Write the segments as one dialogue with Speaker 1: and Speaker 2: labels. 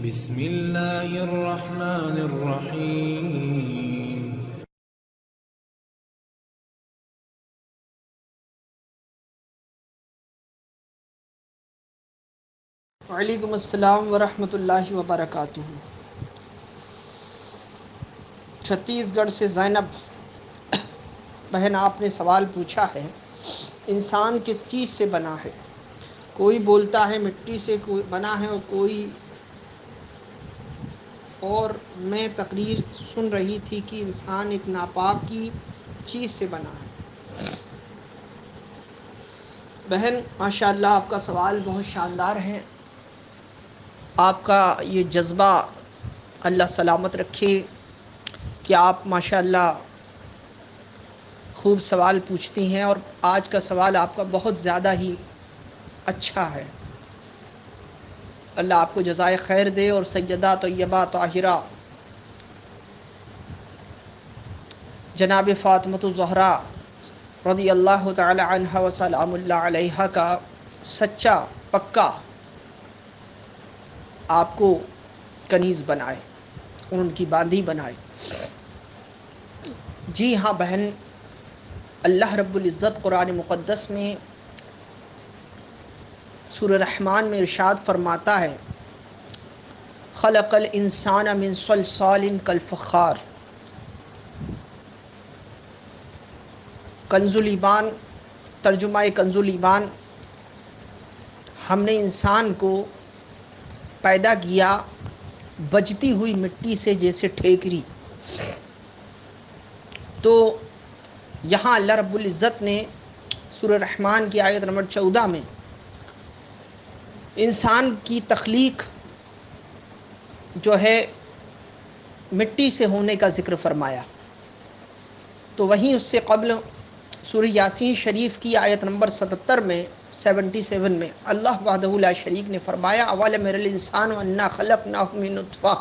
Speaker 1: بسم اللہ الرحمن الرحیم.
Speaker 2: وعلیکم السلام ورحمۃ اللہ وبرکاتہ. چھتیس گڑھ سے زینب بہن، آپ نے سوال پوچھا ہے انسان کس چیز سے بنا ہے. کوئی بولتا ہے مٹی سے کوئی بنا ہے اور کوئی اور میں تقریر سن رہی تھی کہ انسان ایک ناپاک کی چیز سے بنا ہے. بہن ماشاءاللہ آپ کا سوال بہت شاندار ہے. آپ کا یہ جذبہ اللہ سلامت رکھے کہ آپ ماشاءاللہ خوب سوال پوچھتی ہیں، اور آج کا سوال آپ کا بہت زیادہ ہی اچھا ہے. اللہ آپ کو جزائے خیر دے. اور سیدہ طیبہ طاہرہ جناب فاطمۃ الزہرا رضی اللہ تعالی عنہ و سلام اللہ علیہ کا سچا پکا آپ کو کنیز بنائے، ان کی باندھی بنائے. جی ہاں بہن، اللہ رب العزت قرآن مقدس میں سورہ رحمان میں ارشاد فرماتا ہے خلق الانسان من صلصال کالفخار. کنز الایمان، ترجمہ کنز الایمان، ہم نے انسان کو پیدا کیا بجتی ہوئی مٹی سے جیسے ٹھیکری. تو یہاں اللہ رب العزت نے سورہ رحمان کی آیت نمبر 14 میں انسان کی تخلیق جو ہے مٹی سے ہونے کا ذکر فرمایا. تو وہیں اس سے قبل سورہ یاسین شریف کی آیت نمبر 77 میں اللہ وحدہ لا شریک نے فرمایا اولم یری الانسان انا خلقناہ من نطفہ.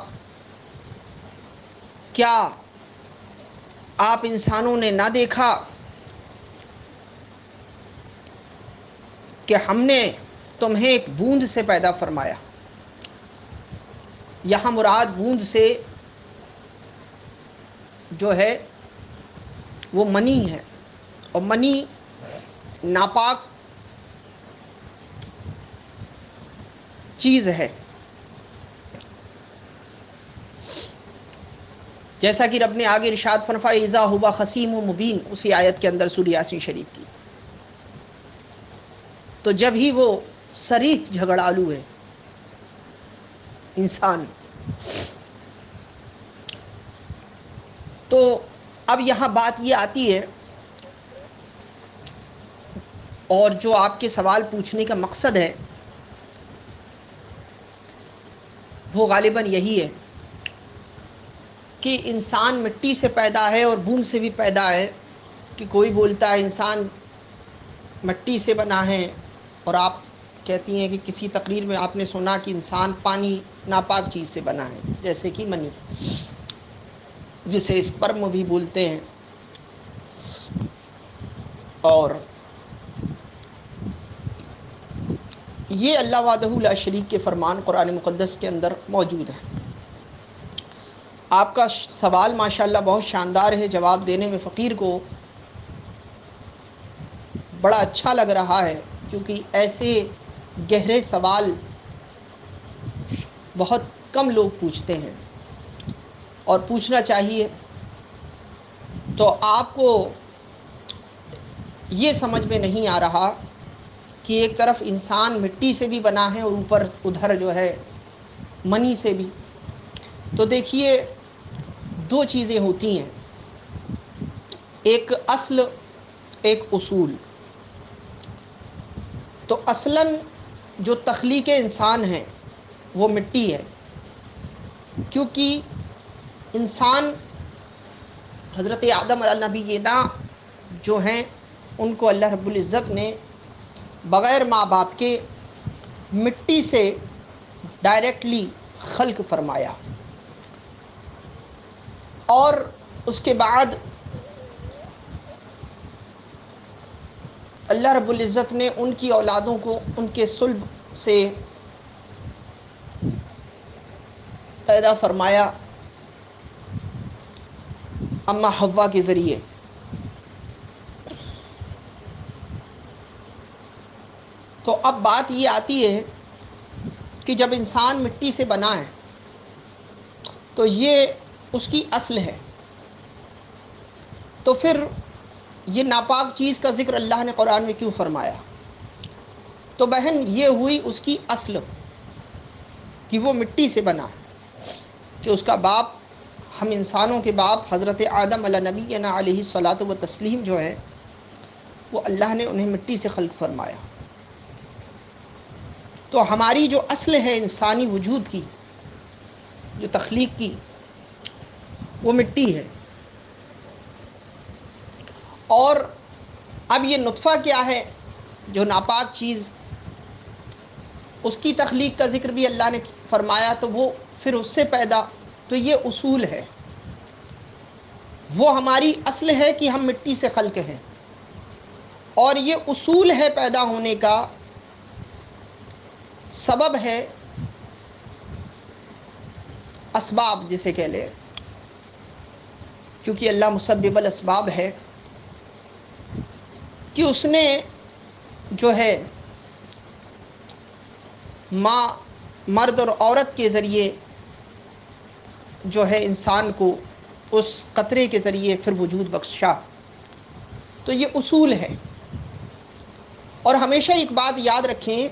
Speaker 2: کیا آپ انسانوں نے نہ دیکھا کہ ہم نے تمہیں ایک بوند سے پیدا فرمایا. یہاں مراد بوند سے جو ہے وہ منی ہے، اور منی ناپاک چیز ہے. جیسا کہ رب نے آگے ارشاد فرمایا اذا ہوا خصیم و مبین، اسی آیت کے اندر سورہ یاسین شریف کی. تو جب ہی وہ صریح جھگڑالو ہے انسان. تو اب یہاں بات یہ آتی ہے، اور جو آپ کے سوال پوچھنے کا مقصد ہے وہ غالباً یہی ہے کہ انسان مٹی سے پیدا ہے اور بوند سے بھی پیدا ہے. کہ کوئی بولتا ہے انسان مٹی سے بنا ہے، اور آپ کہتی ہیں کہ کسی تقریر میں آپ نے سنا کہ انسان پانی ناپاک چیز سے بنا ہے جیسے کہ منی، جسے اسپرم بھی بولتے ہیں. اور یہ اللہ وحدہ لا شریک کے فرمان قرآن مقدس کے اندر موجود ہے. آپ کا سوال ماشاءاللہ بہت شاندار ہے، جواب دینے میں فقیر کو بڑا اچھا لگ رہا ہے، کیونکہ ایسے گہرے سوال بہت کم لوگ پوچھتے ہیں اور پوچھنا چاہیے. تو آپ کو یہ سمجھ میں نہیں آ رہا کہ ایک طرف انسان مٹی سے بھی بنا ہے اور اوپر ادھر جو ہے منی سے بھی. تو دیکھیے دو چیزیں ہوتی ہیں، ایک اصل ایک اصول. تو اصلاً جو تخلیق انسان ہے وہ مٹی ہے، کیونکہ انسان حضرت آدم علیہ نبینا جو ہیں ان کو اللہ رب العزت نے بغیر ماں باپ کے مٹی سے ڈائریکٹلی خلق فرمایا. اور اس کے بعد اللہ رب العزت نے ان کی اولادوں کو ان کے صلب سے پیدا فرمایا اما حوا کے ذریعے. تو اب بات یہ آتی ہے کہ جب انسان مٹی سے بنا ہے تو یہ اس کی اصل ہے، تو پھر یہ ناپاک چیز کا ذکر اللہ نے قرآن میں کیوں فرمایا؟ تو بہن یہ ہوئی اس کی اصل کہ وہ مٹی سے بنا ہے، کہ اس کا باپ، ہم انسانوں کے باپ حضرت آدم علیہ نبینا علیہ الصلاۃ والتسلیم جو ہے وہ اللہ نے انہیں مٹی سے خلق فرمایا. تو ہماری جو اصل ہے انسانی وجود کی، جو تخلیق کی، وہ مٹی ہے. اور اب یہ نطفہ کیا ہے جو ناپاک چیز، اس کی تخلیق کا ذکر بھی اللہ نے فرمایا، تو وہ پھر اس سے پیدا. تو یہ اصول ہے، وہ ہماری اصل ہے کہ ہم مٹی سے خلق ہیں، اور یہ اصول ہے پیدا ہونے کا، سبب ہے، اسباب جسے کہہ لیں، کیونکہ اللہ مسبب الاسباب ہے، کہ اس نے جو ہے مرد اور عورت کے ذریعے جو ہے انسان کو اس قطرے کے ذریعے پھر وجود بخشا. تو یہ اصول ہے. اور ہمیشہ ایک بات یاد رکھیں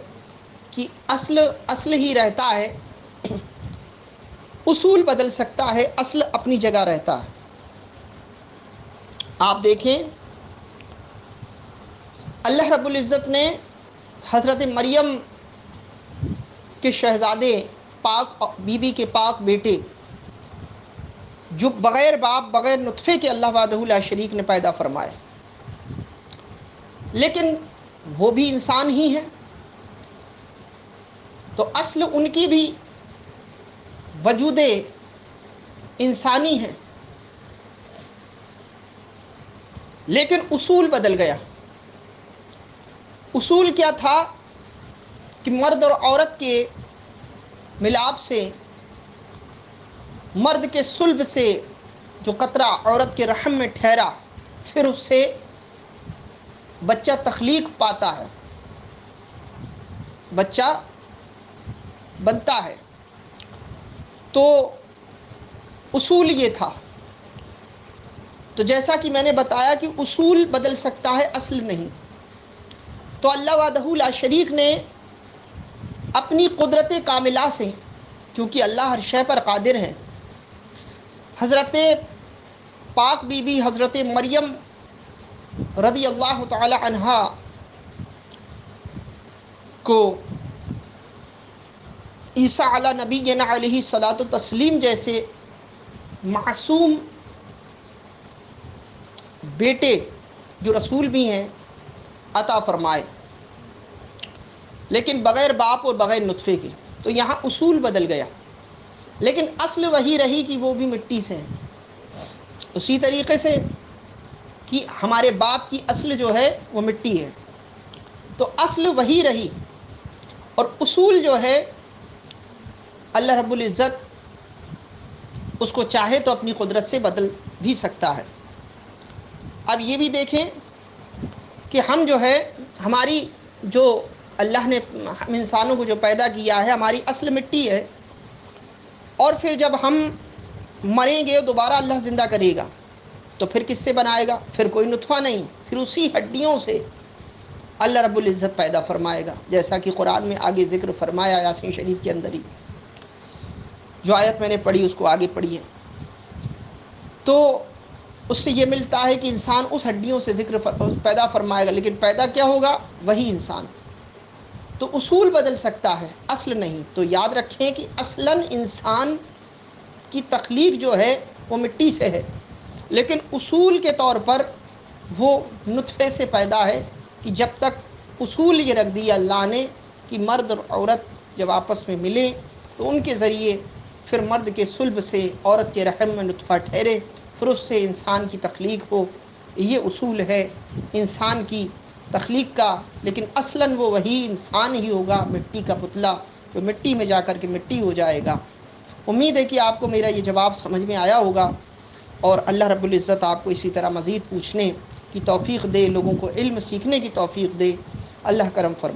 Speaker 2: کہ اصل ہی رہتا ہے، اصول بدل سکتا ہے، اصل اپنی جگہ رہتا ہے. آپ دیکھیں اللہ رب العزت نے حضرت مریم کے شہزادے پاک بی بی کے پاک بیٹے جو بغیر باپ بغیر نطفے کے اللہ وحدہ لا شریک نے پیدا فرمائے، لیکن وہ بھی انسان ہی ہیں. تو اصل ان کی بھی وجود انسانی ہے، لیکن اصول بدل گیا. اصول کیا تھا کہ مرد اور عورت کے ملاپ سے، مرد کے صلب سے جو قطرہ عورت کے رحم میں ٹھہرا، پھر اس سے بچہ تخلیق پاتا ہے، بچہ بنتا ہے. تو اصول یہ تھا. تو جیسا کہ میں نے بتایا کہ اصول بدل سکتا ہے، اصل نہیں. تو اللہ وحدہ لا شریک نے اپنی قدرت کاملہ سے، کیونکہ اللہ ہر شے پر قادر ہے، حضرت پاک بی بی حضرت مریم رضی اللہ تعالی عنہا کو عیسیٰ علی نبینا علیہ الصلاۃ والتسلیم جیسے معصوم بیٹے جو رسول بھی ہیں عطا فرمائے، لیکن بغیر باپ اور بغیر نطفے کے. تو یہاں اصول بدل گیا، لیکن اصل وہی رہی کہ وہ بھی مٹی سے ہیں. اسی طریقے سے کہ ہمارے باپ کی اصل جو ہے وہ مٹی ہے، تو اصل وہی رہی، اور اصول جو ہے اللہ رب العزت اس کو چاہے تو اپنی قدرت سے بدل بھی سکتا ہے. اب یہ بھی دیکھیں کہ ہم جو ہے، ہماری جو اللہ نے ہم انسانوں کو جو پیدا کیا ہے، ہماری اصل مٹی ہے، اور پھر جب ہم مریں گے دوبارہ اللہ زندہ کرے گا، تو پھر کس سے بنائے گا؟ پھر کوئی نطفہ نہیں، پھر اسی ہڈیوں سے اللہ رب العزت پیدا فرمائے گا، جیسا کہ قرآن میں آگے ذکر فرمایا یاسین شریف کے اندر ہی. جو آیت میں نے پڑھی اس کو آگے پڑھی ہے. تو اس سے یہ ملتا ہے کہ انسان اس ہڈیوں سے پیدا فرمائے گا، لیکن پیدا کیا ہوگا؟ وہی انسان. تو اصول بدل سکتا ہے، اصل نہیں. تو یاد رکھیں کہ اصلاً انسان کی تخلیق جو ہے وہ مٹی سے ہے، لیکن اصول کے طور پر وہ نطفے سے پیدا ہے. کہ جب تک اصول یہ رکھ دیا اللہ نے کہ مرد اور عورت جب آپس میں ملیں تو ان کے ذریعے پھر مرد کے صلب سے عورت کے رحم میں نطفہ ٹھہرے، پھر اس سے انسان کی تخلیق ہو. یہ اصول ہے انسان کی تخلیق کا، لیکن اصلاً وہ وہی انسان ہی ہوگا، مٹی کا پتلا جو مٹی میں جا کر کے مٹی ہو جائے گا. امید ہے کہ آپ کو میرا یہ جواب سمجھ میں آیا ہوگا، اور اللہ رب العزت آپ کو اسی طرح مزید پوچھنے کی توفیق دے، لوگوں کو علم سیکھنے کی توفیق دے۔ اللہ کرم فرمائے۔